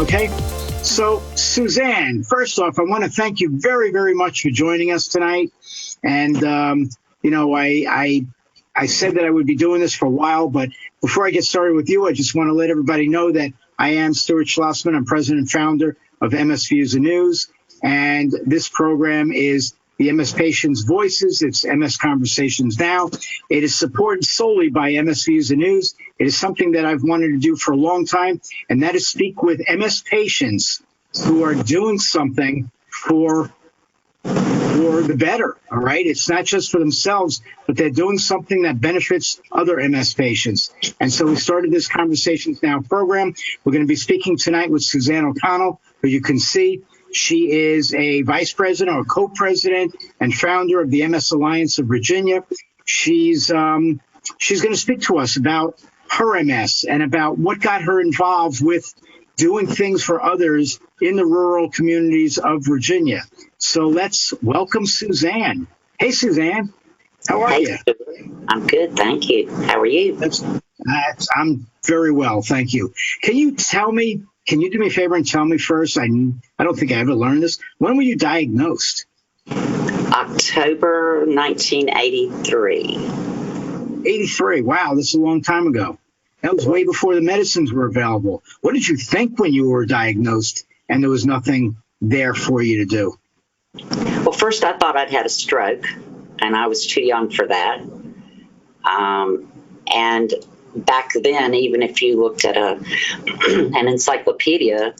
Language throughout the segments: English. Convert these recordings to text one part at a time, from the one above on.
okay? So, Suzanne, first off, I want to thank you very, very much for joining us tonight. And, I said that I would be doing this for a while, but before I get started with you, I just want to let everybody know that I am Stuart Schlossman. I'm president and founder of MS Views and News. And this program is the MS Patients' Voices. It's MS Conversations Now. It is supported solely by MS Views and News. It is something that I've wanted to do for a long time, and that is speak with MS patients who are doing something for the better, all right? It's not just for themselves, but they're doing something that benefits other MS patients. And so we started this Conversations Now program. We're going to be speaking tonight with Suzanne O'Connell, who you can see. She is a vice president or co-president and founder of the MS Alliance of Virginia. She's going to speak to us about her MS and about what got her involved with doing things for others in the rural communities of Virginia. So let's welcome Suzanne. Hey, Suzanne. How are you? I'm good, thank you. How are you? I'm very well, thank you. Can you do me a favor and tell me first, I don't think I ever learned this, when were you diagnosed? October 1983. 83, wow, this is a long time ago. That was way before the medicines were available. What did you think when you were diagnosed and there was nothing there for you to do? Well, first I thought I'd had a stroke, and I was too young for that. And back then, even if you looked at an encyclopedia,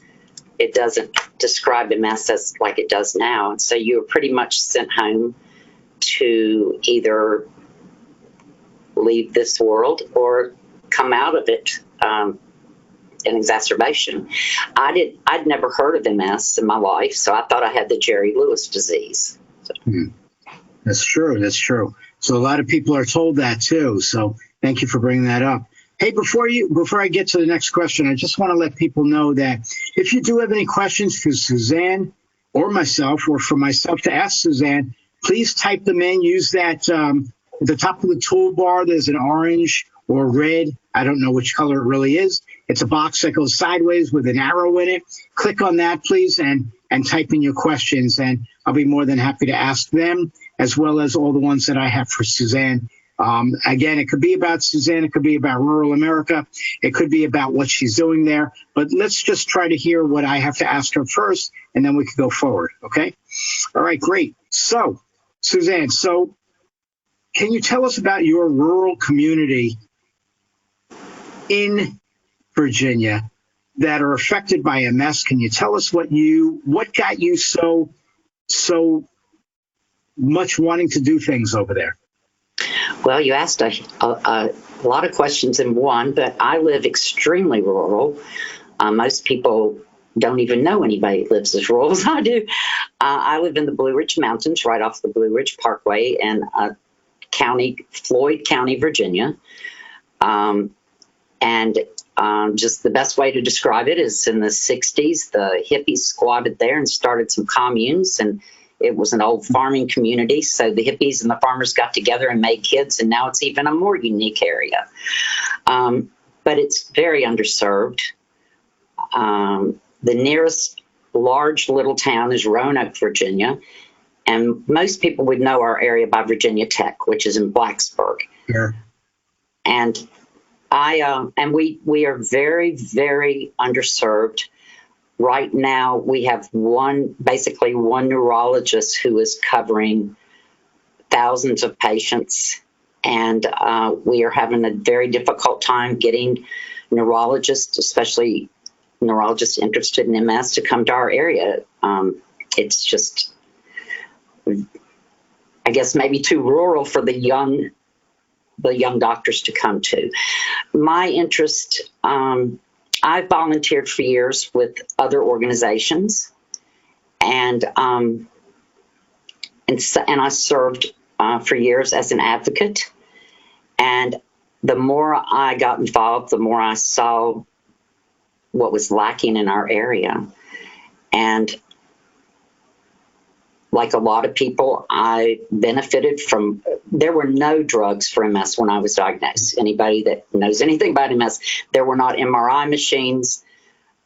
it doesn't describe MS as like it does now. So you were pretty much sent home to either leave this world or come out of it in exacerbation. I'd never heard of MS in my life, so I thought I had the Jerry Lewis disease. So. That's true. So a lot of people are told that too. So thank you for bringing that up. Hey, before I get to the next question, I just want to let people know that if you do have any questions for Suzanne or myself, or for myself to ask Suzanne, please type them in. Use that at the top of the toolbar. There's an orange or red. I don't know which color it really is. It's a box that goes sideways with an arrow in it. Click on that, please, and type in your questions, and I'll be more than happy to ask them, as well as all the ones that I have for Suzanne. Again, it could be about Suzanne. It could be about rural America. It could be about what she's doing there. But let's just try to hear what I have to ask her first, and then we can go forward, okay? All right, great. So, Suzanne, can you tell us about your rural community in Virginia that are affected by MS? Can you tell us what got you so much wanting to do things over there? Well, you asked a lot of questions in one, but I live extremely rural. Most people don't even know anybody that lives as rural as I do. I live in the Blue Ridge Mountains, right off the Blue Ridge Parkway in Floyd County, Virginia. Just the best way to describe it is in the 60s, the hippies squatted there and started some communes, and it was an old farming community. So the hippies and the farmers got together and made kids, and now it's even a more unique area. But it's very underserved. The nearest large little town is Roanoke, Virginia. And most people would know our area by Virginia Tech, which is in Blacksburg. Sure. And we are very, very underserved. Right now, we have basically one neurologist who is covering thousands of patients, and we are having a very difficult time getting neurologists, especially neurologists interested in MS, to come to our area. It's just, I guess, maybe too rural for the young doctors to come to. My interest, I've volunteered for years with other organizations, and I served for years as an advocate. And the more I got involved, the more I saw what was lacking in our area. And like a lot of people, I benefited from, there were no drugs for MS when I was diagnosed. Anybody that knows anything about MS, there were not MRI machines.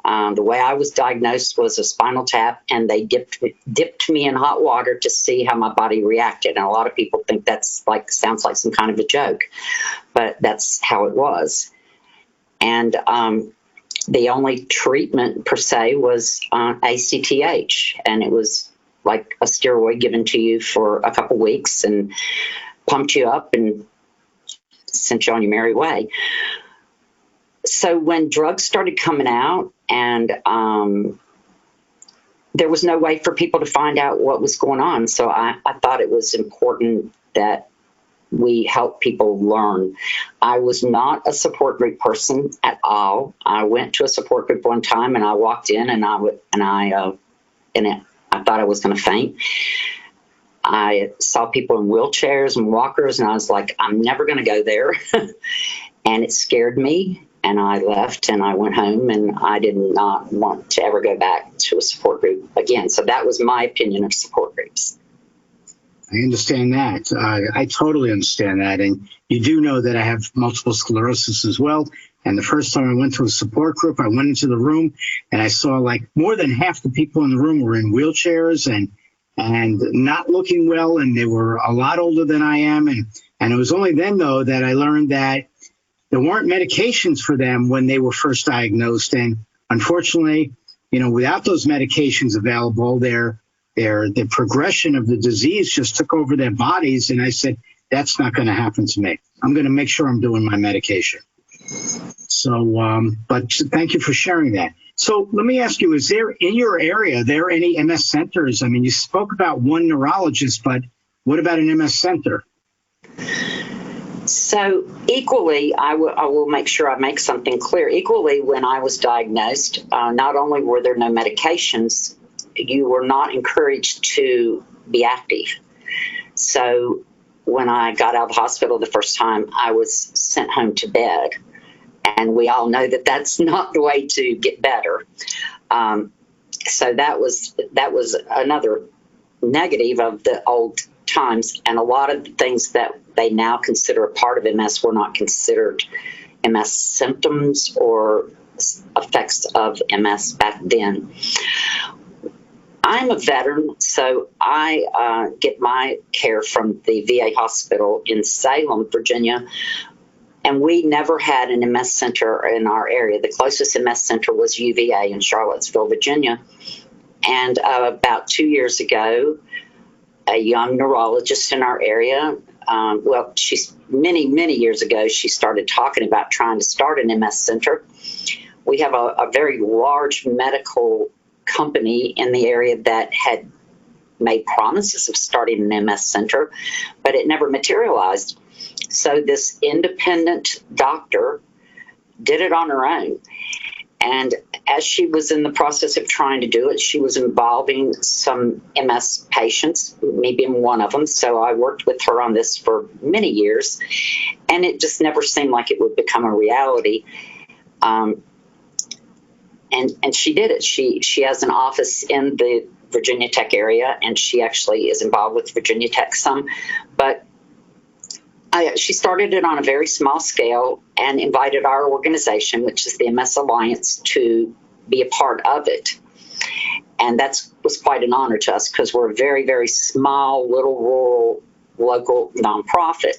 The way I was diagnosed was a spinal tap, and they dipped me in hot water to see how my body reacted. And a lot of people think sounds like some kind of a joke, but that's how it was. And the only treatment per se was ACTH, and it was like a steroid given to you for a couple weeks and pumped you up and sent you on your merry way. So when drugs started coming out, and there was no way for people to find out what was going on, so I thought it was important that we help people learn. I was not a support group person at all. I went to a support group one time, and I walked in, and I thought I was going to faint. I saw people in wheelchairs and walkers, and I was like, I'm never going to go there. And it scared me, and I left, and I went home, and I did not want to ever go back to a support group again. So that was my opinion of support groups. I understand that. I totally understand that. And you do know that I have multiple sclerosis as well. And the first time I went to a support group, I went into the room and I saw like more than half the people in the room were in wheelchairs and not looking well. And they were a lot older than I am. And it was only then, though, that I learned that there weren't medications for them when they were first diagnosed. And unfortunately, without those medications available, the progression of the disease just took over their bodies. And I said, that's not going to happen to me. I'm going to make sure I'm doing my medication. So, but thank you for sharing that. So let me ask you, is there in your area, there any MS centers? I mean, you spoke about one neurologist, but what about an MS center? So equally, I will make sure I make something clear. Equally, when I was diagnosed, not only were there no medications, you were not encouraged to be active. So when I got out of the hospital the first time, I was sent home to bed. And we all know that that's not the way to get better. So that was another negative of the old times. And a lot of the things that they now consider a part of MS were not considered MS symptoms or effects of MS back then. I'm a veteran, so I get my care from the VA hospital in Salem, Virginia. And we never had an MS center in our area. The closest MS center was UVA in Charlottesville, Virginia. And about 2 years ago, a young neurologist in our area, she's many years ago, she started talking about trying to start an MS center. We have a very large medical company in the area that had made promises of starting an MS center, but it never materialized. So this independent doctor did it on her own. And as she was in the process of trying to do it, she was involving some MS patients, me being one of them. So I worked with her on this for many years, and it just never seemed like it would become a reality. And she did it. She has an office in the Virginia Tech area, and she actually is involved with Virginia Tech some. But she started it on a very small scale and invited our organization, which is the MS Alliance, to be a part of it. And that was quite an honor to us because we're a very, very small, little rural, local nonprofit.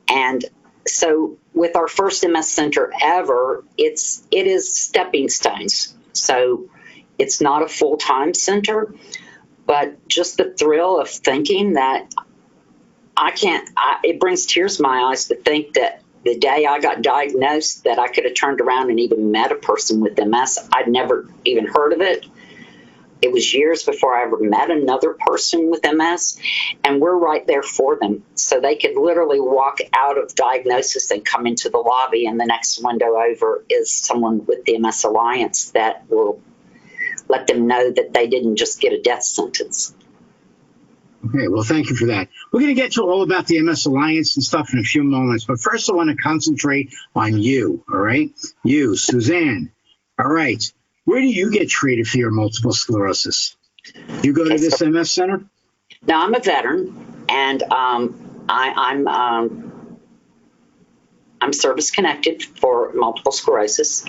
And so with our first MS center ever, it is stepping stones. So it's not a full-time center, but just the thrill of thinking that it brings tears to my eyes to think that the day I got diagnosed that I could have turned around and even met a person with MS. I'd never even heard of it. It was years before I ever met another person with MS, and we're right there for them. So they could literally walk out of diagnosis and come into the lobby, and the next window over is someone with the MS Alliance that will let them know that they didn't just get a death sentence. Okay, well, thank you for that. We're going to get to all about the MS Alliance and stuff in a few moments, but first I want to concentrate on you, all right? You, Suzanne. All right. Where do you get treated for your multiple sclerosis? You go to this MS center? No, I'm a veteran, and I'm I'm service connected for multiple sclerosis,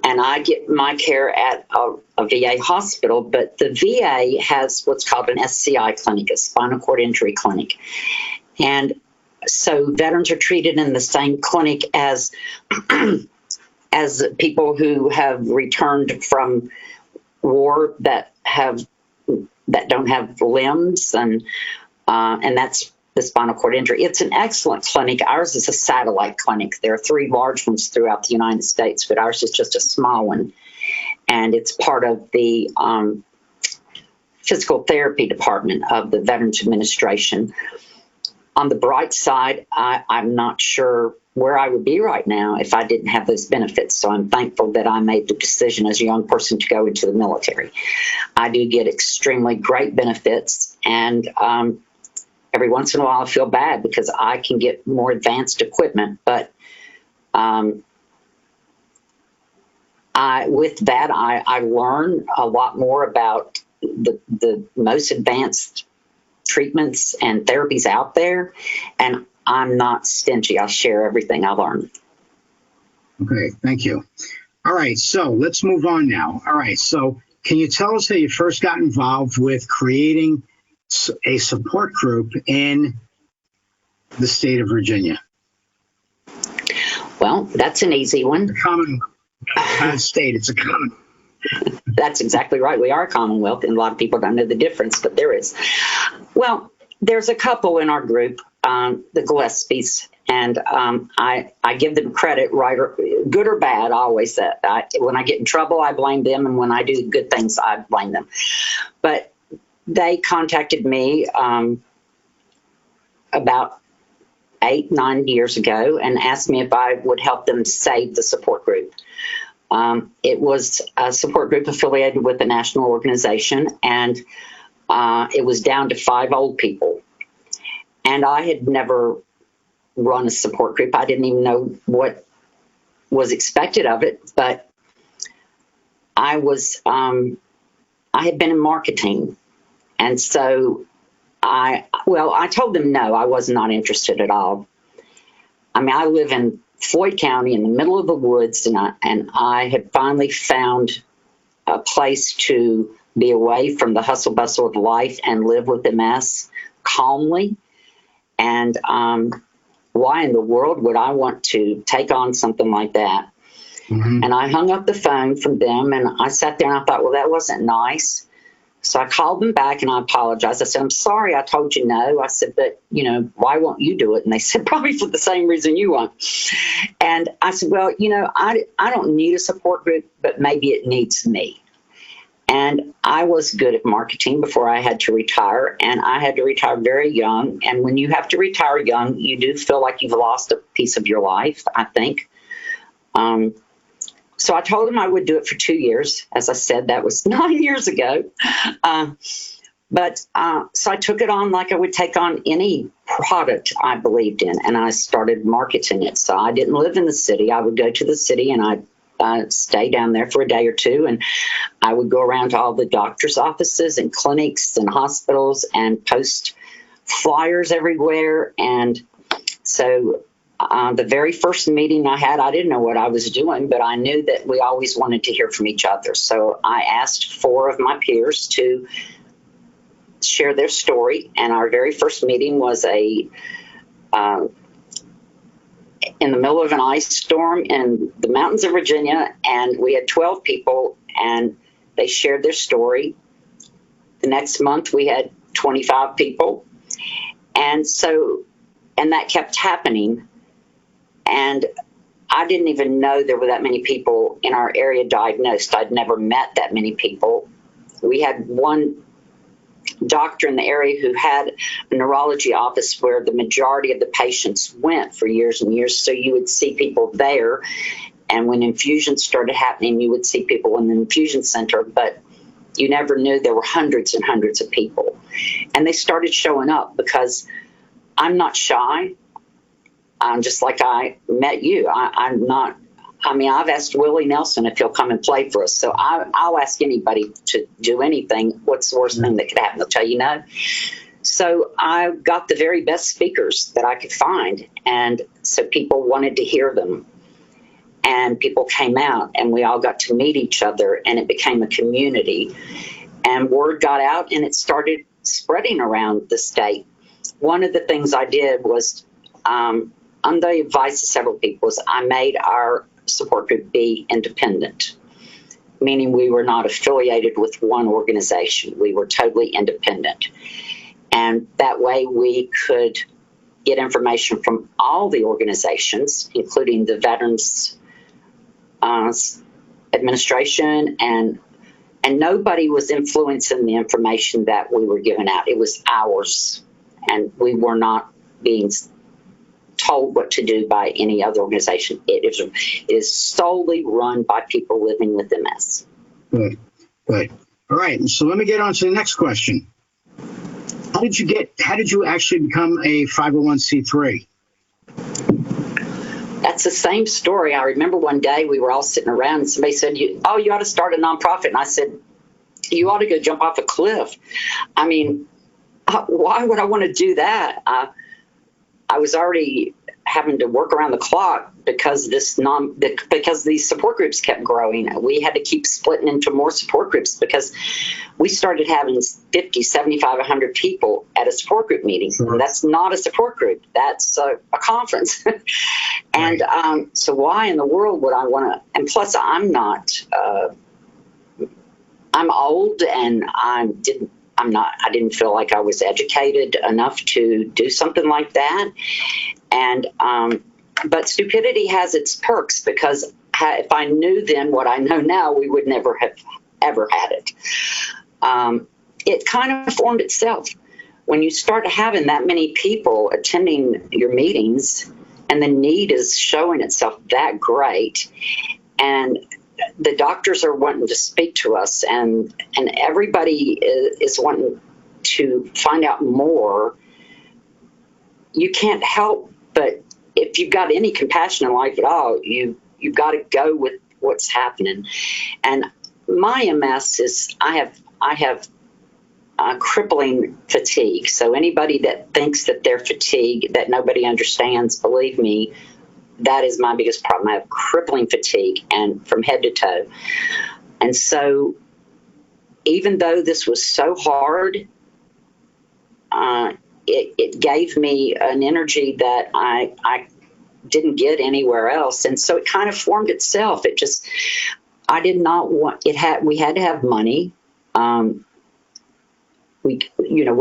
and I get my care at a VA hospital, but the VA has what's called an SCI clinic, a spinal cord injury clinic. And so veterans are treated in the same clinic as as people who have returned from war that don't have limbs, and that's the spinal cord injury. It's an excellent clinic. Ours is a satellite clinic. There are 3 large ones throughout the United States, but ours is just a small one. And it's part of the physical therapy department of the Veterans Administration. On the bright side, I'm not sure where I would be right now if I didn't have those benefits. So I'm thankful that I made the decision as a young person to go into the military. I do get extremely great benefits, and every once in a while I feel bad because I can get more advanced equipment, but with that I learn a lot more about the most advanced treatments and therapies out there, and I'm not stingy. I share everything I learn. Okay, thank you. All right, so let's move on now. All right, so can you tell us how you first got involved with creating a support group in the state of Virginia? Well, that's an easy one. It's a common state. It's a common. That's exactly right. We are a commonwealth, and a lot of people don't know the difference, but there is. Well, there's a couple in our group, the Gillespies, and I give them credit, right, or good or bad. I always say when I get in trouble, I blame them, and when I do good things, I blame them. But they contacted me about 8-9 years ago and asked me if I would help them save the support group. It was a support group affiliated with a national organization, and it was down to 5 old people. And I had never run a support group. I didn't even know what was expected of it, but I had been in marketing. And so I told them no, I was not interested at all. I mean, I live in Floyd County in the middle of the woods, and I had finally found a place to be away from the hustle bustle of life and live with MS calmly. And why in the world would I want to take on something like that? Mm-hmm. And I hung up the phone from them, and I sat there and I thought, well, that wasn't nice. So I called them back and I apologized. I said, I'm sorry I told you no. I said, but, why won't you do it? And they said, probably for the same reason you won't. And I said, well, I don't need a support group, but maybe it needs me. And I was good at marketing before I had to retire, and I had to retire very young. And when you have to retire young, you do feel like you've lost a piece of your life, I think. So I told him I would do it for 2 years. As I said, that was 9 years ago. So I took it on like I would take on any product I believed in, and I started marketing it. So I didn't live in the city. I would go to the city, and I'd stay down there for a day or two, and I would go around to all the doctor's offices and clinics and hospitals and post flyers everywhere. And so the very first meeting I had, I didn't know what I was doing, but I knew that we always wanted to hear from each other. So I asked 4 of my peers to share their story, and our very first meeting was in the middle of an ice storm in the mountains of Virginia, and we had 12 people, and they shared their story. The next month we had 25 people, and that kept happening. And I didn't even know there were that many people in our area diagnosed. I'd never met that many people. We had one doctor in the area who had a neurology office where the majority of the patients went for years and years. So you would see people there. And when infusions started happening, you would see people in the infusion center, but you never knew there were hundreds and hundreds of people. And they started showing up because I'm not shy. I'm just like I met you. I've asked Willie Nelson if he'll come and play for us. So I'll ask anybody to do anything. What's the worst thing that could happen? They'll tell you no. So I got the very best speakers that I could find, and so people wanted to hear them. And people came out, and we all got to meet each other, and it became a community. And word got out, and it started spreading around the state. One of the things I did was, on the advice of several people, was I made our support group be independent, meaning we were not affiliated with one organization. We were totally independent. And that way we could get information from all the organizations, including the Veterans Administration, and nobody was influencing the information that we were giving out. It was ours, and we were not being told what to do by any other organization. It is solely run by people living with MS. Good. All right. So let me get on to the next question. How did you actually become a 501c3? That's the same story. I remember one day we were all sitting around and somebody said, you ought to start a nonprofit. And I said, you ought to go jump off a cliff. I mean, why would I want to do that? I was already having to work around the clock because these support groups kept growing. We had to keep splitting into more support groups because we started having 50, 75, 100 people at a support group meeting. Sure. And that's not a support group. That's a conference. And right. So why in the world would I want to? And plus, I'm old, and I didn't feel like I was educated enough to do something like that. And but stupidity has its perks, because if I knew then what I know now, we would never have ever had it. It kind of formed itself. When you start having that many people attending your meetings and the need is showing itself that great, and the doctors are wanting to speak to us, and everybody is wanting to find out more, you can't help but, if you've got any compassion in life at all, you've got to go with what's happening. And my MS is, I have crippling fatigue. So anybody that thinks that they're fatigued, that nobody understands, believe me, that is my biggest problem. I have crippling fatigue, and from head to toe. And so even though this was so hard, it gave me an energy that I didn't get anywhere else. And so it kind of formed itself. I did not want, we had to have money. When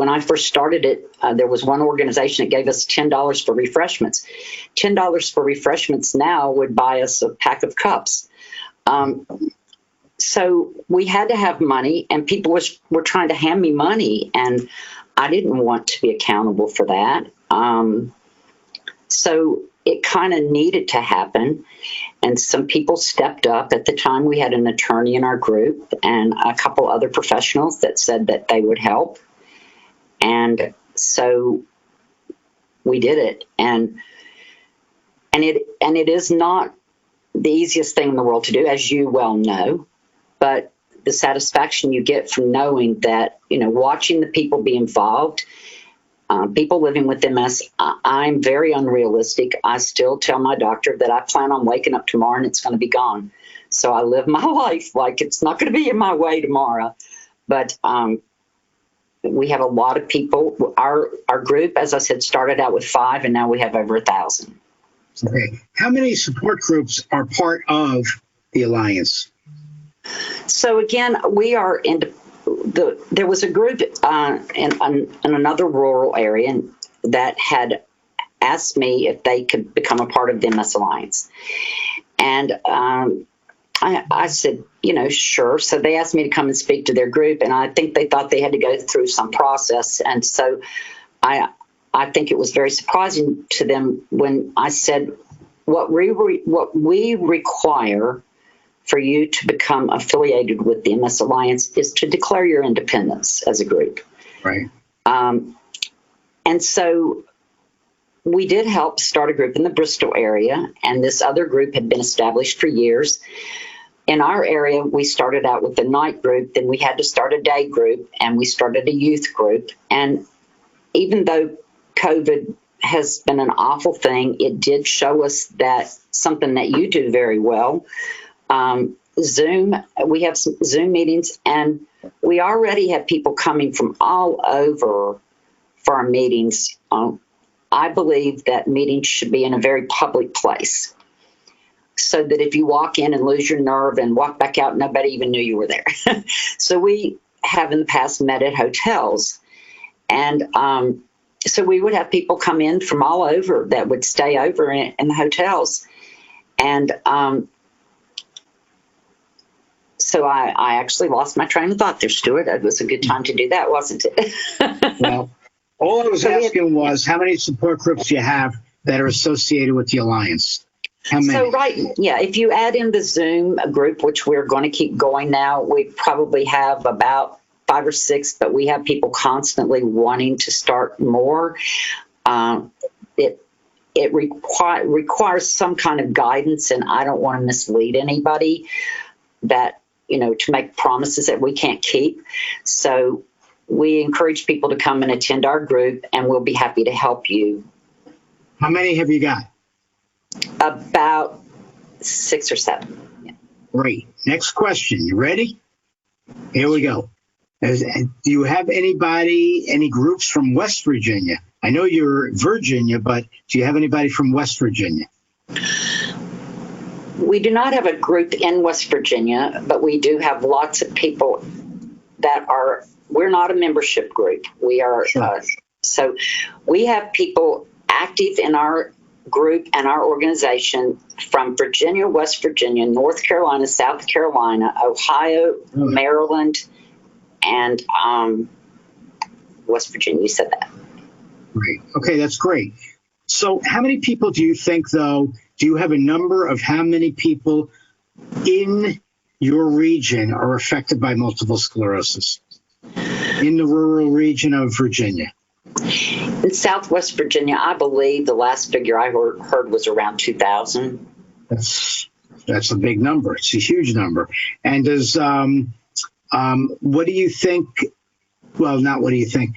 I first started it, there was one organization that gave us $10 for refreshments. $10 for refreshments now would buy us a pack of cups. So we had to have money, and people were trying to hand me money, and I didn't want to be accountable for that. So it kind of needed to happen, and some people stepped up. At the time, we had an attorney in our group and a couple other professionals that said that they would help. And so we did it. And it is not the easiest thing in the world to do, as you well know, but the satisfaction you get from knowing that, watching the people be involved, people living with MS, I'm very unrealistic. I still tell my doctor that I plan on waking up tomorrow and it's going to be gone. So I live my life like it's not going to be in my way tomorrow. But we have a lot of people. Our group, as I said, started out with 5, and now we have over 1,000. Okay. How many support groups are part of the Alliance? So again, we are there was a group in another rural area that had asked me if they could become a part of the MS Alliance. And I said, sure. So they asked me to come and speak to their group, and I think they thought they had to go through some process. And so I think it was very surprising to them when I said, what we require for you to become affiliated with the MS Alliance is to declare your independence as a group. Right. And so we did help start a group in the Bristol area, and this other group had been established for years. In our area, we started out with the night group, then we had to start a day group, and we started a youth group. And even though COVID has been an awful thing, it did show us that something that you do very well. Zoom, we have some Zoom meetings, and we already have people coming from all over for our meetings. I believe that meetings should be in a very public place, so that if you walk in and lose your nerve and walk back out, nobody even knew you were there. So we have in the past met at hotels, and so we would have people come in from all over that would stay over in the hotels. And so I actually lost my train of thought there, Stuart. It was a good time to do that, wasn't it? Well, all I was asking was how many support groups do you have that are associated with the Alliance? How many? So if you add in the Zoom group, which we're going to keep going now, we probably have about 5 or 6, but we have people constantly wanting to start more. It requires some kind of guidance, and I don't want to mislead anybody that, to make promises that we can't keep. So we encourage people to come and attend our group, and we'll be happy to help you. How many have you got? About 6 or 7. Yeah. Great. Next question. You ready? Here we go. Do you have any groups from West Virginia? I know you're Virginia, but do you have anybody from West Virginia? We do not have a group in West Virginia, but we do have lots of people that we're not a membership group. We are, Sure. So we have people active in our group and our organization from Virginia, West Virginia, North Carolina, South Carolina, Ohio, Maryland, and West Virginia. You said that. Great. Okay, that's great. So how many people do you think, though, do you have a number of how many people in your region are affected by multiple sclerosis in the rural region of Virginia? In Southwest Virginia, I believe the last figure I heard was around 2,000. That's a big number. It's a huge number. And what do you think? Well, not what do you think?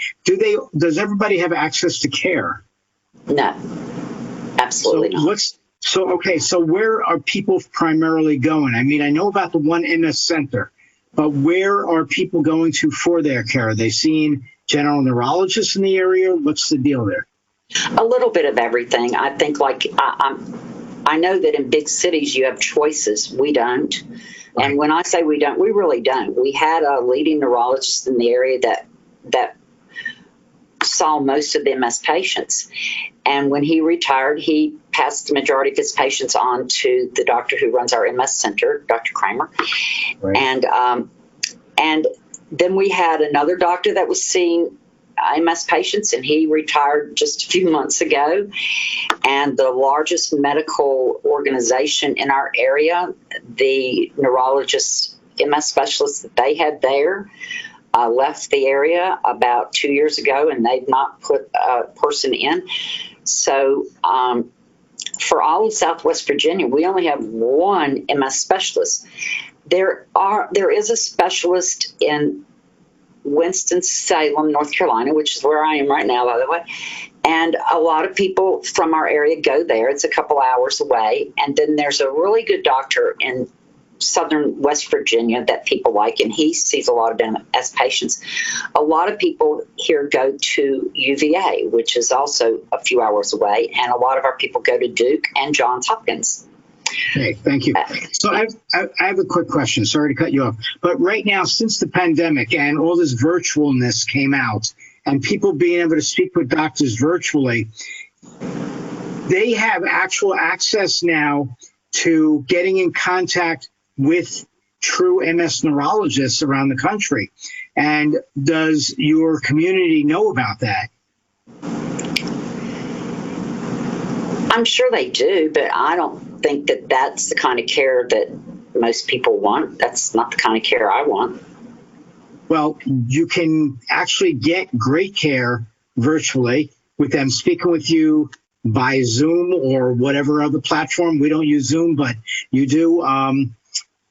Does everybody have access to care? No, absolutely not. So where are people primarily going? I mean, I know about the one MS center, but where are people going to for their care? Are they seeing general neurologists in the area? What's the deal there? A little bit of everything. I think, I know that in big cities you have choices. We don't. Right. And when I say we don't, we really don't. We had a leading neurologist in the area that saw most of the MS patients. And when he retired, he passed the majority of his patients on to the doctor who runs our MS center, Dr. Kramer. Right. And then we had another doctor that was seeing MS patients, and he retired just a few months ago. And the largest medical organization in our area, the neurologists, MS specialists that they had there, left the area about 2 years ago, and they've not put a person in. So for all of Southwest Virginia, we only have one MS specialist. There is a specialist in Winston-Salem, North Carolina, which is where I am right now, by the way. And a lot of people from our area go there. It's a couple hours away. And then there's a really good doctor in southern West Virginia that people like, and he sees a lot of MS patients. A lot of people here go to UVA, which is also a few hours away, and a lot of our people go to Duke and Johns Hopkins. Okay, thank you. So I have a quick question. Sorry to cut you off. But right now, since the pandemic and all this virtualness came out and people being able to speak with doctors virtually, they have actual access now to getting in contact with true MS neurologists around the country. And does your community know about that? I'm sure they do, but I don't think that that's the kind of care that most people want. That's not the kind of care I want. Well, you can actually get great care virtually with them speaking with you by Zoom or whatever other platform. We don't use Zoom, but you do.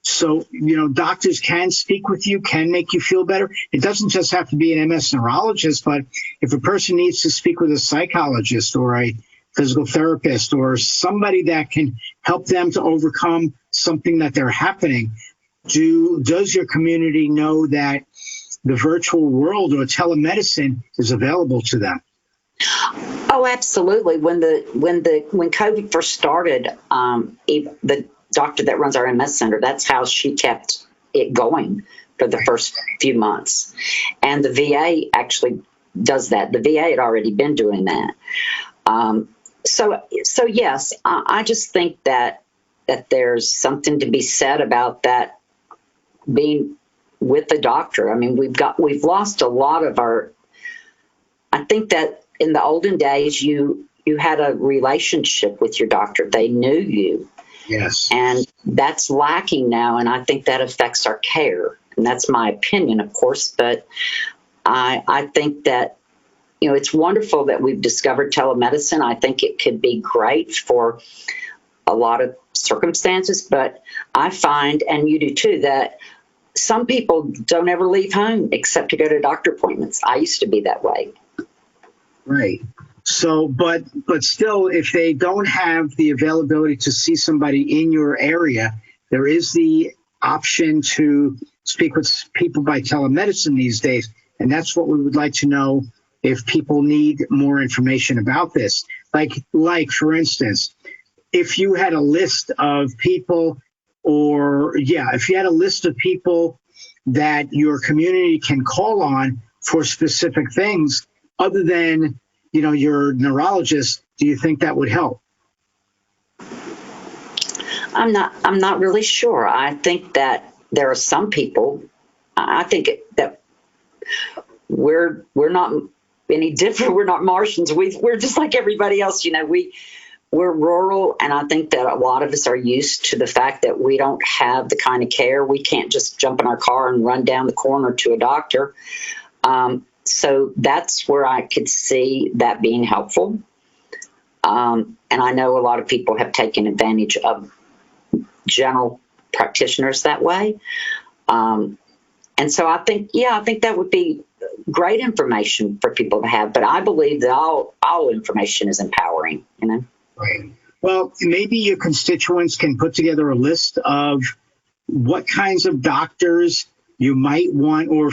So, doctors can speak with you, can make you feel better. It doesn't just have to be an MS neurologist, but if a person needs to speak with a psychologist or a physical therapist or somebody that can help them to overcome something that they're happening, does your community know that the virtual world or telemedicine is available to them? Oh, absolutely. When COVID first started, the doctor that runs our MS center, that's how she kept it going for the first few months. And the VA actually does that. The VA had already been doing that. So yes, I just think that there's something to be said about that being with the doctor. I mean, we've lost a lot of our. I think that in the olden days, you had a relationship with your doctor. They knew you. Yes. And that's lacking now, and I think that affects our care. And that's my opinion, of course, but I think that, it's wonderful that we've discovered telemedicine. I think it could be great for a lot of circumstances, but I find, and you do too, that some people don't ever leave home except to go to doctor appointments. I used to be that way. Right. So, but still, if they don't have the availability to see somebody in your area, there is the option to speak with people by telemedicine these days. And that's what we would like to know if people need more information about this. Like for instance, if you had a list of people if you had a list of people that your community can call on for specific things other than your neurologist, do you think that would help? I'm not really sure. I think that there are some people. I think that we're not any different. We're not Martians. We're just like everybody else. We're rural, and I think that a lot of us are used to the fact that we don't have the kind of care. We can't just jump in our car and run down the corner to a doctor. So that's where I could see that being helpful. And I know a lot of people have taken advantage of general practitioners that way. And so I think that would be great information for people to have. But I believe that all information is empowering, Right. Well, maybe your constituents can put together a list of what kinds of doctors you might want, or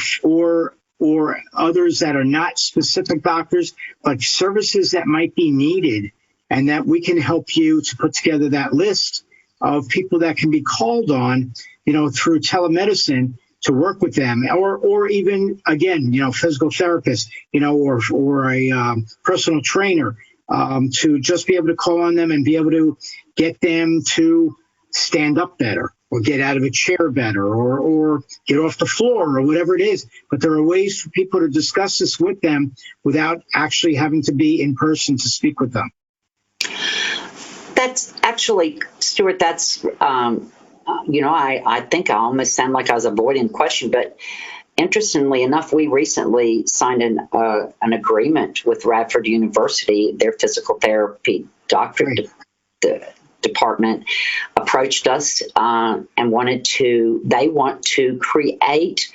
others that are not specific doctors, but services that might be needed, and that we can help you to put together that list of people that can be called on, through telemedicine to work with them, or even, again, physical therapists, or a personal trainer, to just be able to call on them and be able to get them to stand up better, or get out of a chair better, or get off the floor, or whatever it is. But there are ways for people to discuss this with them without actually having to be in person to speak with them. That's actually, Stuart, that's, I think I almost sound like I was avoiding the question, but interestingly enough, we recently signed an agreement with Radford University. Their physical therapy doctorate department approached us and they want to create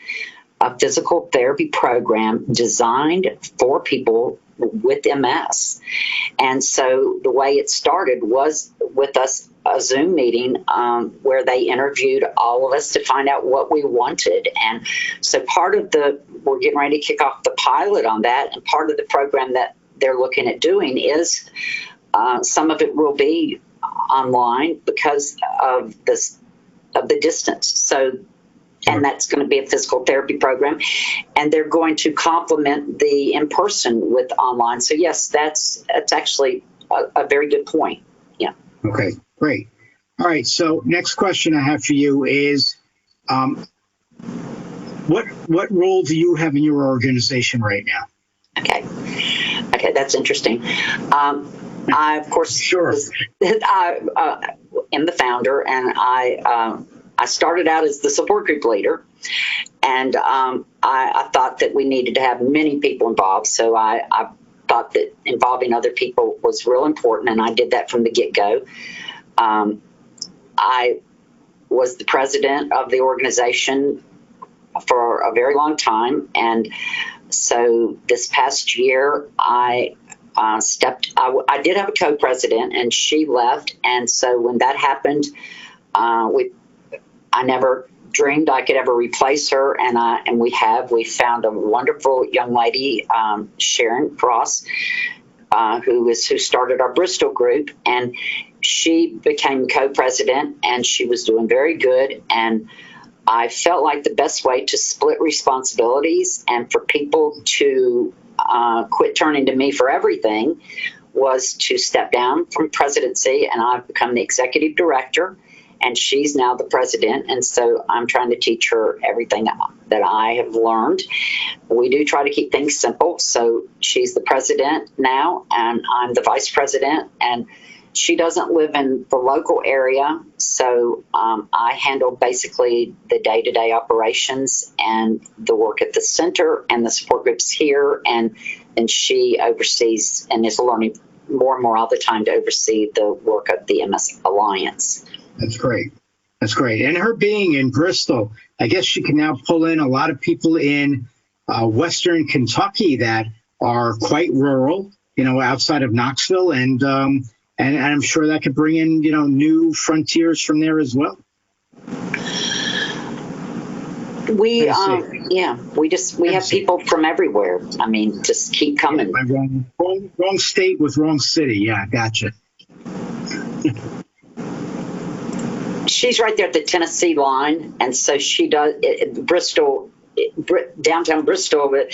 a physical therapy program designed for people with MS. And so the way it started was with us, a Zoom meeting where they interviewed all of us to find out what we wanted. And so we're getting ready to kick off the pilot on that. And part of the program that they're looking at doing is some of it will be online because of the distance. So, and that's going to be a physical therapy program, and they're going to complement the in-person with online. So yes, that's actually a very good point. Yeah. Okay, great. All right. So next question I have for you is, what role do you have in your organization right now? Okay, that's interesting. I, of course, sure. am the founder, and I started out as the support group leader, and I thought that we needed to have many people involved. So I thought that involving other people was real important, and I did that from the get-go. I was the president of the organization for a very long time. And so this past year, I did have a co-president, and she left. And so when that happened, I never dreamed I could ever replace her, and we found a wonderful young lady, Sharon Cross, who started our Bristol group, and she became co-president, and she was doing very good. And I felt like the best way to split responsibilities and for people to quit turning to me for everything was to step down from presidency, and I've become the executive director. And she's now the president, and so I'm trying to teach her everything that I have learned. We do try to keep things simple, so she's the president now, and I'm the vice president, and she doesn't live in the local area, so I handle basically the day-to-day operations and the work at the center and the support groups here, and she oversees and is learning more and more all the time to oversee the work of the MS Alliance. That's great. That's great. And her being in Bristol, I guess she can now pull in a lot of people in Western Kentucky that are quite rural, outside of Knoxville. And I'm sure that could bring in, new frontiers from there as well. We have people from everywhere. I mean, just keep coming. Wrong state with wrong city. Yeah, gotcha. She's right there at the Tennessee line, and so she does Bristol, downtown Bristol. But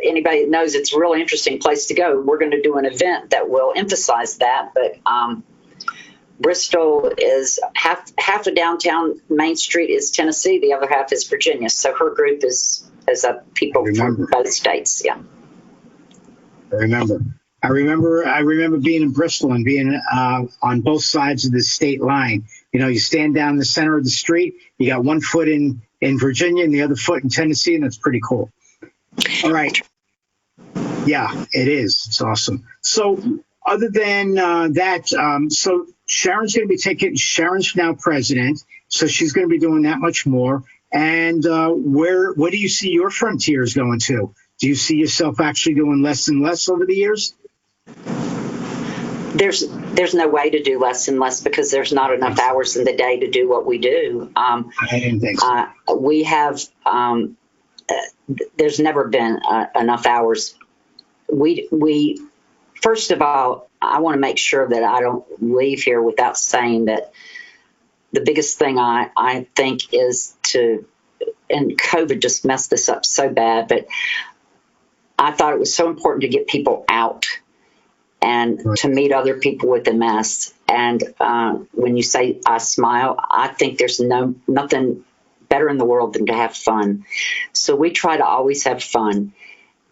anybody that knows, it's a really interesting place to go. We're going to do an event that will emphasize that. But Bristol is half of downtown Main Street is Tennessee, the other half is Virginia. So her group is people from both states. Yeah, I remember being in Bristol and being on both sides of the state line. You stand down the center of the street, you got one foot in Virginia and the other foot in Tennessee, and that's pretty cool. All right. Yeah, it is. It's awesome. So other than that, so Sharon's now president, so she's going to be doing that much more. And where do you see your frontiers going to? Do you see yourself actually doing less and less over the years? There's no way to do less and less because there's not enough hours in the day to do what we do. I didn't think so. We have, there's never been enough hours. We first of all, I want to make sure that I don't leave here without saying that the biggest thing I think is and COVID just messed this up so bad, but I thought it was so important to get people out and to meet other people with MS. And when you say I smile, I think there's nothing better in the world than to have fun. So we try to always have fun.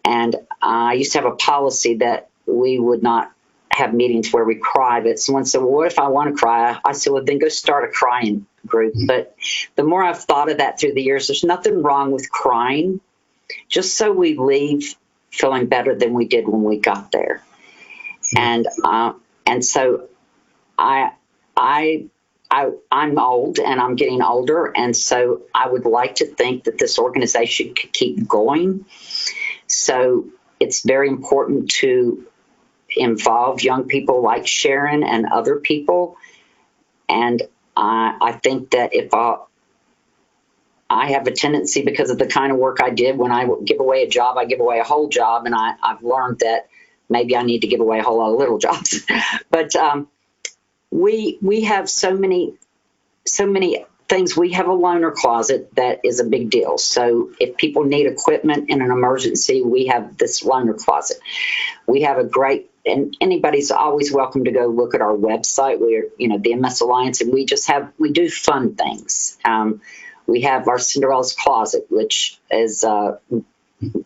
And I used to have a policy that we would not have meetings where we cry. But someone said, well, what if I want to cry? I said, well, then go start a crying group. But the more I've thought of that through the years, there's nothing wrong with crying, just so we leave feeling better than we did when we got there. And so I'm old and I'm getting older. And so I would like to think that this organization could keep going. So it's very important to involve young people like Sharon and other people. And I think that if I have a tendency, because of the kind of work I did, when I give away a job, I give away a whole job. And I've learned that maybe I need to give away a whole lot of little jobs. But we have so many things. We have a loaner closet that is a big deal. So if people need equipment in an emergency, we have this loaner closet. We have and anybody's always welcome to go look at our website. We're, the MS Alliance, and we do fun things. We have our Cinderellas Closet, which is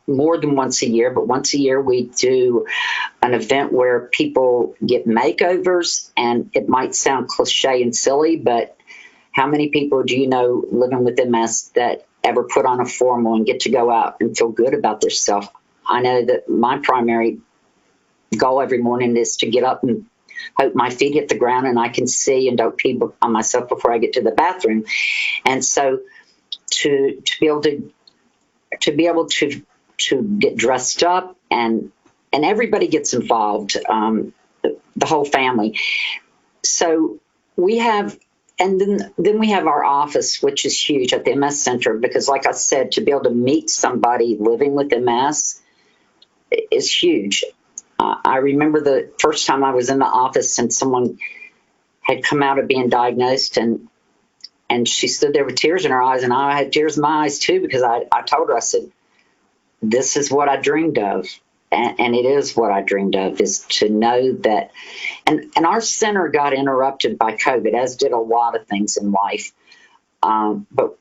more than once a year, but once a year we do an event where people get makeovers, and it might sound cliche and silly, but how many people do you know living with MS that ever put on a formal and get to go out and feel good about themselves? I know that my primary goal every morning is to get up and hope my feet hit the ground and I can see and don't pee on myself before I get to the bathroom. And so to be able to get dressed up and everybody gets involved, the whole family. So we have, and then we have our office, which is huge at the MS Center, because like I said, to be able to meet somebody living with MS is huge. I remember the first time I was in the office and someone had come out of being diagnosed, and she stood there with tears in her eyes, and I had tears in my eyes too, because I told her, I said, this is what I dreamed of. And it is what I dreamed of, is to know that, and our center got interrupted by COVID, as did a lot of things in life. But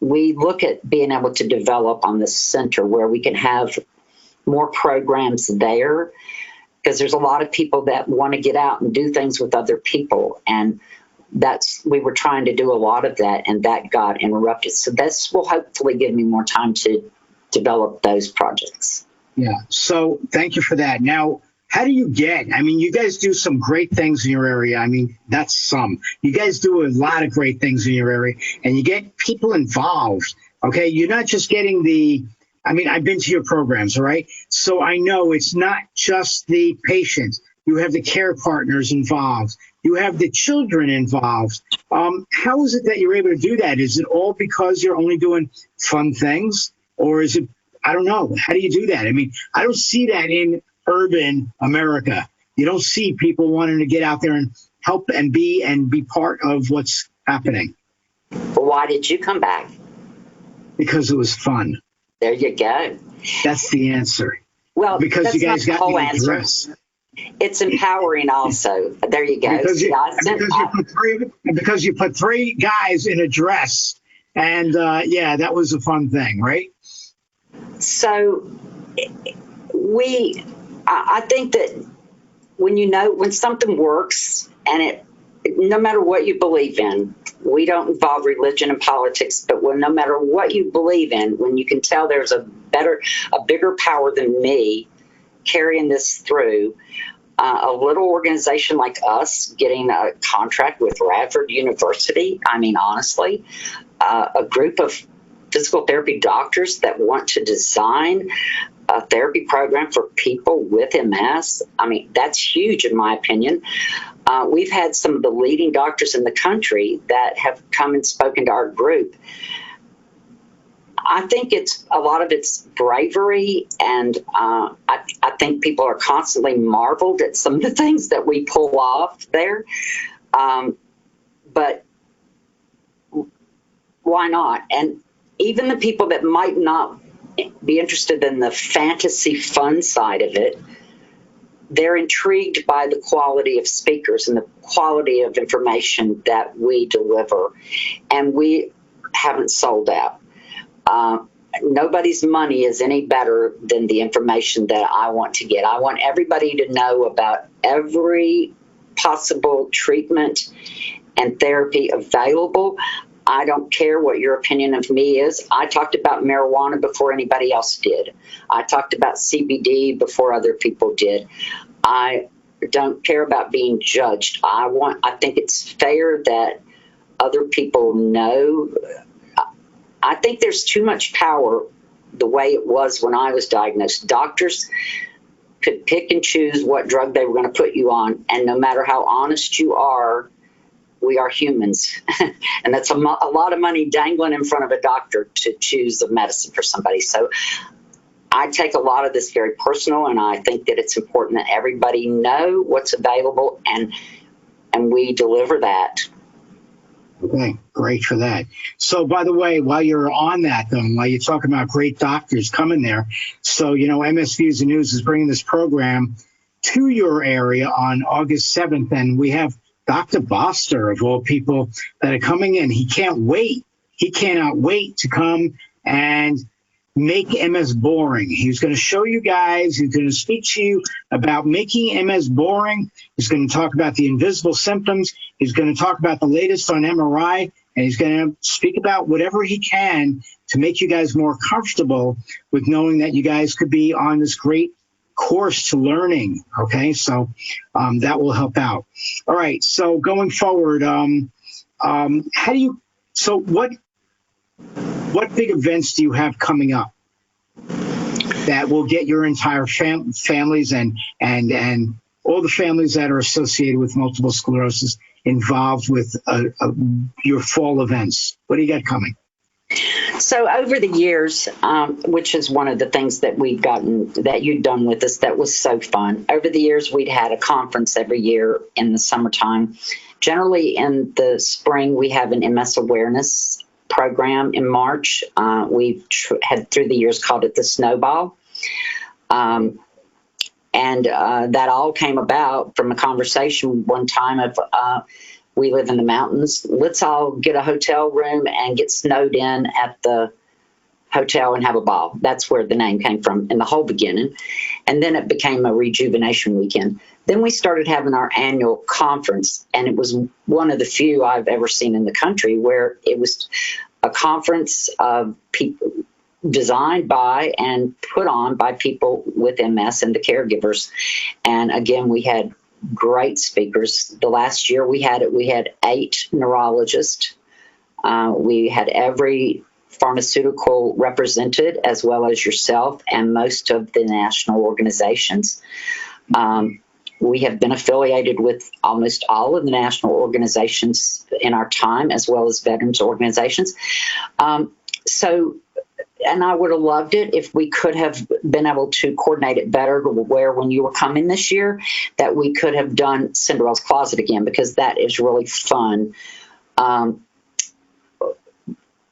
we look at being able to develop on this center where we can have more programs there, because there's a lot of people that want to get out and do things with other people. And we were trying to do a lot of that, and that got interrupted. So this will hopefully give me more time to develop those projects. Yeah. So thank you for that. Now, how do you get, I mean, you guys do some great things in your area. I mean, that's some. You guys do a lot of great things in your area, and you get people involved. Okay. You're not just getting I've been to your programs, all right? So I know it's not just the patient. You have the care partners involved. You have the children involved. How is it that you're able to do that? Is it all because you're only doing fun things? Or is it, I don't know. How do you do that? I mean, I don't see that in urban America. You don't see people wanting to get out there and help and be part of what's happening. Well, why did you come back? Because it was fun. There you go. That's the answer. Well, because you guys got me to answer. dress. It's empowering also. There you go. Because you put three guys in a dress, and that was a fun thing, right? So I think that when something works, and no matter what you believe in, we don't involve religion and politics, but no matter what you believe in, when you can tell there's a bigger power than me carrying this through, a little organization like us getting a contract with Radford University, I mean, honestly, a group of physical therapy doctors that want to design a therapy program for people with MS. I mean, that's huge in my opinion. We've had some of the leading doctors in the country that have come and spoken to our group. I think a lot of it's bravery, and I think people are constantly marveled at some of the things that we pull off there. But why not? And even the people that might not be interested in the fantasy fun side of it, they're intrigued by the quality of speakers and the quality of information that we deliver. And we haven't sold out. Nobody's money is any better than the information that I want to get. I want everybody to know about every possible treatment and therapy available. I don't care what your opinion of me is. I talked about marijuana before anybody else did. I talked about CBD before other people did. I don't care about being judged. I think it's fair that other people know. I think there's too much power the way it was when I was diagnosed. Doctors could pick and choose what drug they were going to put you on, and no matter how honest you are, we are humans. And that's a lot of money dangling in front of a doctor to choose the medicine for somebody. So I take a lot of this very personal, and I think that it's important that everybody know what's available, and we deliver that. Okay, great for that. So, by the way, while you're on that, though, while you're talking about great doctors coming there, so, MS Views and News is bringing this program to your area on August 7th, and we have Dr. Boster, of all people, that are coming in. He can't wait. He cannot wait to come and make MS boring. He's going to show you guys, he's going to speak to you about making MS boring. He's going to talk about the invisible symptoms. He's going to talk about the latest on MRI, and he's going to speak about whatever he can to make you guys more comfortable with knowing that you guys could be on this great course to learning. Okay, so that will help out. All right, so going forward, how do you? So what big events do you have coming up that will get your entire families and all the families that are associated with multiple sclerosis involved with your fall events? What do you got coming? So over the years, which is one of the things that we've gotten, that you've done with us, that was so fun. Over the years, we'd had a conference every year in the summertime. Generally in the spring, we have an MS awareness program in March. We've had through the years called it the Snowball. And that all came about from a conversation one time of, we live in the mountains. Let's all get a hotel room and get snowed in at the hotel and have a ball. That's where the name came from in the whole beginning. And then it became a rejuvenation weekend. Then we started having our annual conference, and it was one of the few I've ever seen in the country where it was a conference of people designed by and put on by people with MS and the caregivers. And again, we had great speakers. The last year we had 8 neurologists. We had every pharmaceutical represented, as well as yourself and most of the national organizations. We have been affiliated with almost all of the national organizations in our time, as well as veterans organizations. And I would have loved it if we could have been able to coordinate it better to where when you were coming this year, that we could have done Cinderellas Closet again, because that is really fun.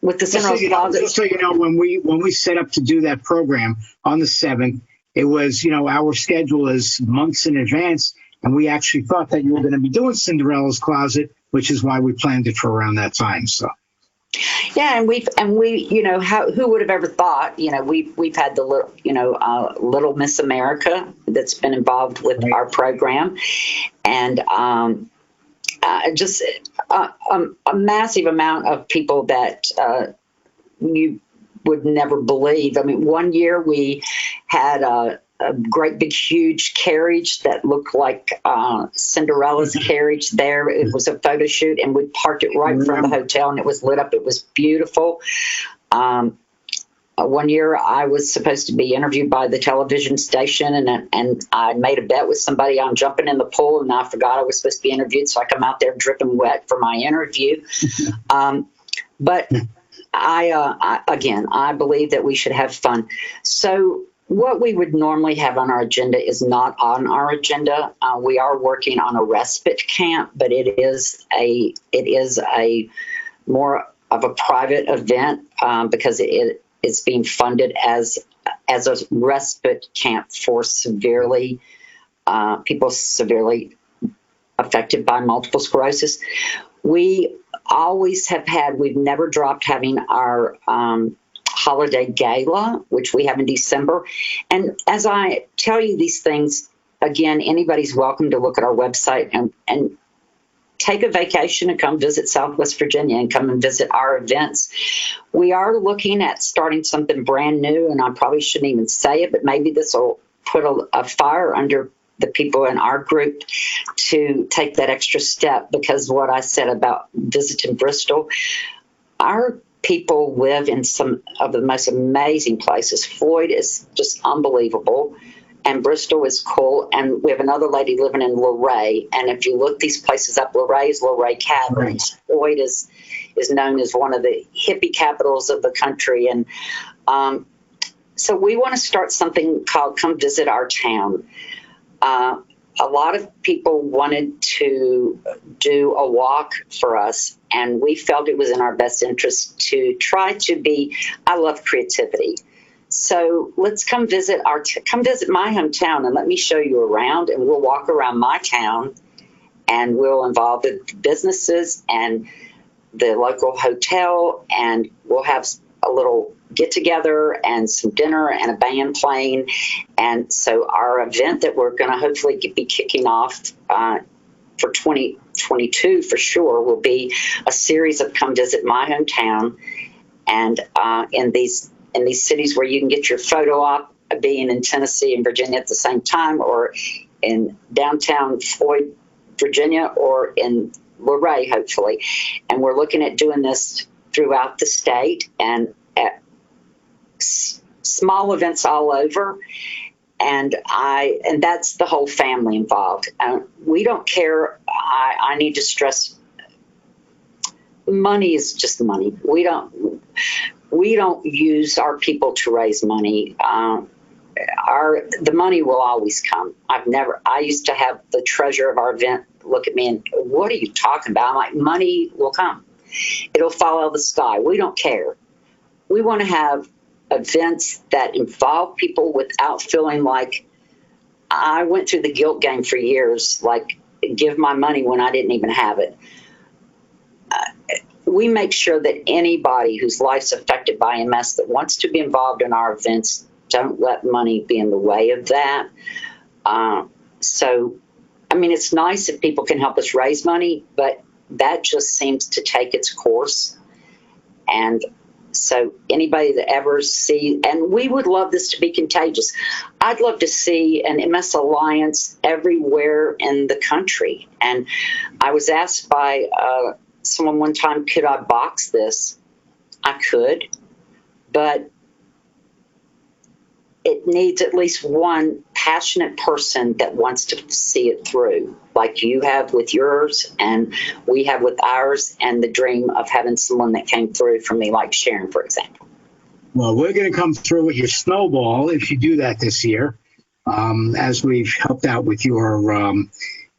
With the Cinderellas Closet. Just so you know, when we set up to do that program on the 7th, it was, our schedule is months in advance, and we actually thought that you were going to be doing Cinderella's Closet, which is why we planned it for around that time. So. Yeah, and we, who would have ever thought? We've had the Little Miss America that's been involved with our program, and just a massive amount of people that you would never believe. I mean, one year we had a great big huge carriage that looked like Cinderella's carriage there. It was a photo shoot, and we parked it right in front of the hotel, and it was lit up. It was beautiful. One year I was supposed to be interviewed by the television station, and I made a bet with somebody on jumping in the pool, and I forgot I was supposed to be interviewed, so I come out there dripping wet for my interview. But I believe that we should have fun. So what we would normally have on our agenda is not on our agenda. We are working on a respite camp, but it is a more of a private event because it's being funded as a respite camp for people severely affected by multiple sclerosis. We always have we've never dropped having our holiday gala, which we have in December. And as I tell you these things, again, anybody's welcome to look at our website and take a vacation and come visit Southwest Virginia and come and visit our events. We are looking at starting something brand new, and I probably shouldn't even say it, but maybe this will put a fire under the people in our group to take that extra step, because what I said about visiting Bristol, our people live in some of the most amazing places. Floyd is just unbelievable, and Bristol is cool. And we have another lady living in Luray. And if you look these places up, Luray is Luray Caverns. Right. Floyd is known as one of the hippie capitals of the country. And so we want to start something called Come Visit Our Town. A lot of people wanted to do a walk for us, and we felt it was in our best interest to try to be, I love creativity. So let's come visit my hometown, and let me show you around, and we'll walk around my town, and we'll involve the businesses and the local hotel, and we'll have a little get together and some dinner and a band playing. And so our event that we're going to hopefully be kicking off for 2022 for sure will be a series of Come Visit My Hometown. And in these cities where you can get your photo op being in Tennessee and Virginia at the same time, or in downtown Floyd, Virginia, or in Luray, hopefully. And we're looking at doing this throughout the state and at small events all over. And that's the whole family involved. We don't care. I need to stress, money is just money. We don't use our people to raise money. The money will always come. I used to have the treasurer of our event look at me and, what are you talking about? I'm like, money will come. It'll fall out of the sky. We don't care. We want to have events that involve people without feeling like, I went through the guilt game for years, like give my money when I didn't even have it. We make sure that anybody whose life's affected by MS that wants to be involved in our events, don't let money be in the way of that. So, I mean, it's nice if people can help us raise money, but that just seems to take its course. And so anybody that ever and we would love this to be contagious. I'd love to see an MS Alliance everywhere in the country. And I was asked by someone one time, could I box this? I could, but it needs at least one passionate person that wants to see it through, like you have with yours and we have with ours, and the dream of having someone that came through for me, like Sharon, for example. Well, we're going to come through with your Snowball if you do that this year, as we've helped out with your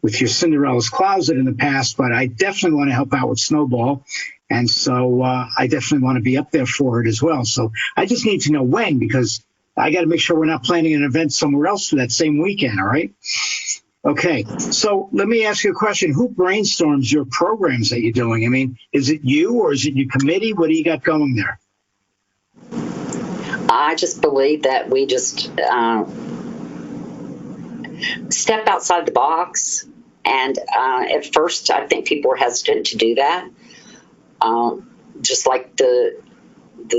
Cinderellas Closet in the past, but I definitely want to help out with Snowball. And so I definitely want to be up there for it as well. So I just need to know when, because I got to make sure we're not planning an event somewhere else for that same weekend, all right? Okay, so let me ask you a question. Who brainstorms your programs that you're doing? I mean, is it you or is it your committee? What do you got going there? I just believe that we just step outside the box. And at first, I think people were hesitant to do that. Just like the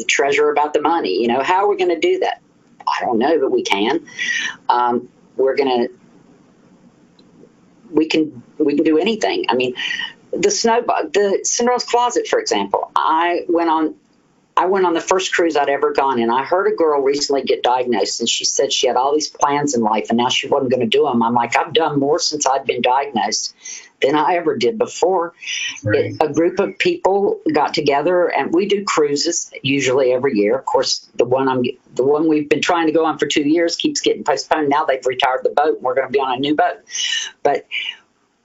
treasurer about the money, how are we going to do that? I don't know, but we can. We can do anything. I mean, the Cinderellas Closet, for example. I went on the first cruise I'd ever gone, and I heard a girl recently get diagnosed, and she said she had all these plans in life, and now she wasn't going to do them. I'm like, I've done more since I've been diagnosed than I ever did before. Right. A group of people got together, and we do cruises usually every year. Of course, the one we've been trying to go on for 2 years keeps getting postponed. Now they've retired the boat, and we're going to be on a new boat. But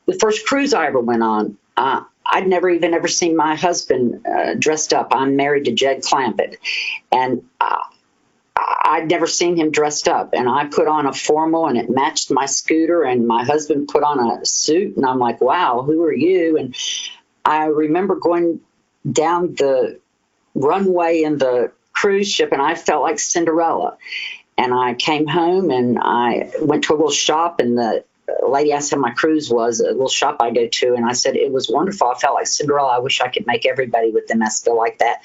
the first cruise I ever went on, I'd never ever seen my husband dressed up. I'm married to Jed Clampett, and I'd never seen him dressed up. And I put on a formal, and it matched my scooter, and my husband put on a suit, and I'm like, wow, who are you? And I remember going down the runway in the cruise ship, and I felt like Cinderella. And I came home, and I went to a little shop, and the lady asked how my cruise was, a little shop I go to, and I said, it was wonderful. I felt like Cinderella. I wish I could make everybody with MS feel like that.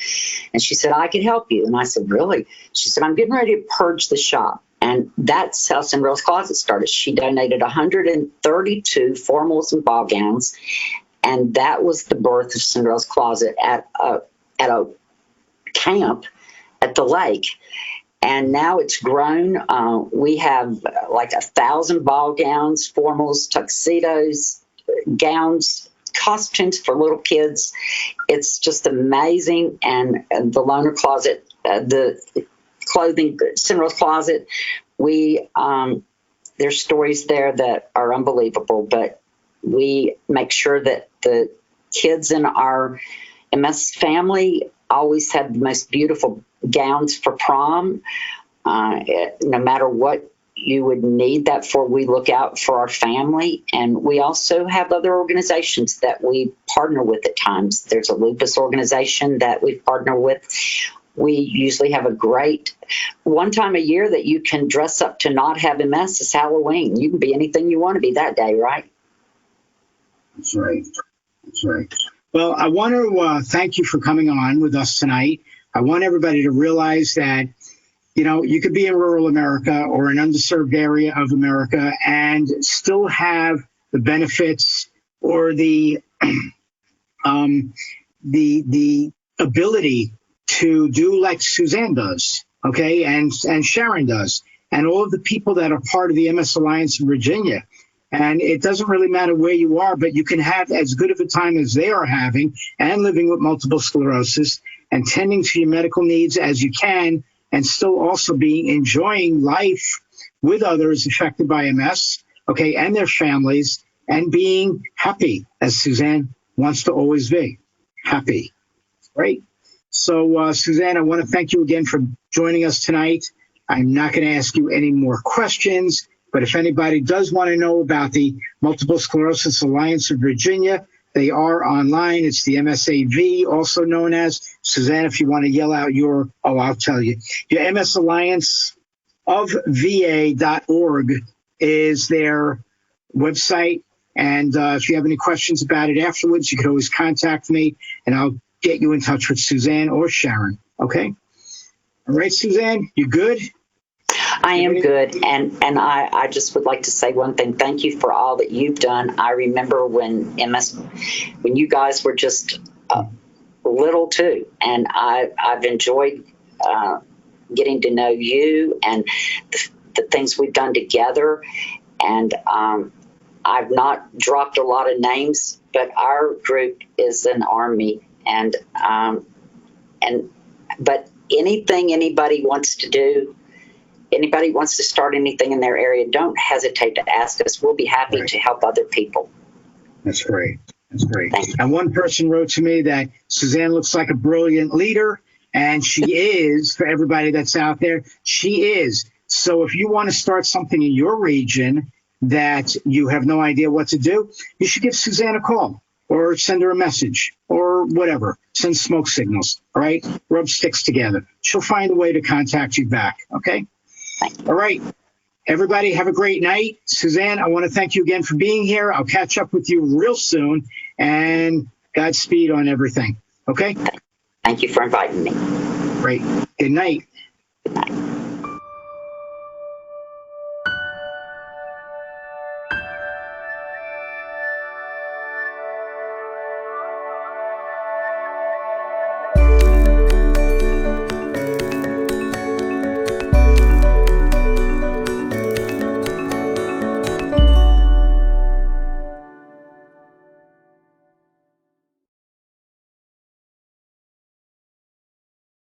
And she said, I could help you. And I said, really? She said, I'm getting ready to purge the shop. And that's how Cinderella's Closet started. She donated 132 formals and ball gowns, and that was the birth of Cinderella's Closet at a camp at the lake. And now it's grown. We have like 1,000 ball gowns, formals, tuxedos, gowns, costumes for little kids. It's just amazing. And the Loner Closet, the clothing, Cinderella's Closet, there's stories there that are unbelievable. But we make sure that the kids in our MS family always have the most beautiful gowns for prom. No matter what you would need that for, we look out for our family. And we also have other organizations that we partner with at times. There's a lupus organization that we partner with. We usually have a great one time a year that you can dress up to not have MS is Halloween. You can be anything you want to be that day, right? That's right. That's right. Well, I want to thank you for coming on with us tonight. I want everybody to realize that you could be in rural America or an underserved area of America and still have the benefits or the the ability to do like Suzanne does, okay, and Sharon does, and all of the people that are part of the MS Alliance in Virginia. And it doesn't really matter where you are, but you can have as good of a time as they are having and living with multiple sclerosis and tending to your medical needs as you can, and still also enjoying life with others affected by MS, okay, and their families, and being happy, as Suzanne wants to always be, happy, right? So, Suzanne, I want to thank you again for joining us tonight. I'm not going to ask you any more questions, but if anybody does want to know about the Multiple Sclerosis Alliance of Virginia, they are online. It's the MSAV, also known as. Suzanne, if you want to yell out I'll tell you. Your MS Alliance of VA.org is their website. And if you have any questions about it afterwards, you can always contact me, and I'll get you in touch with Suzanne or Sharon. Okay? All right, Suzanne, you good? I am good, and I just would like to say one thing. Thank you for all that you've done. I remember when you guys were just little too, and I've enjoyed getting to know you and the things we've done together. And I've not dropped a lot of names, but our group is an army, but anything anybody wants to do. Anybody wants to start anything in their area, don't hesitate to ask us. We'll be happy to help other people. That's great. That's great. And one person wrote to me that Suzanne looks like a brilliant leader, and she is, for everybody that's out there, she is. So if you want to start something in your region that you have no idea what to do, you should give Suzanne a call or send her a message or whatever. Send smoke signals, all right? Rub sticks together. She'll find a way to contact you back, okay? All right. Everybody have a great night. Suzanne, I want to thank you again for being here. I'll catch up with you real soon, and Godspeed on everything. Okay? Thank you for inviting me. Great. Good night.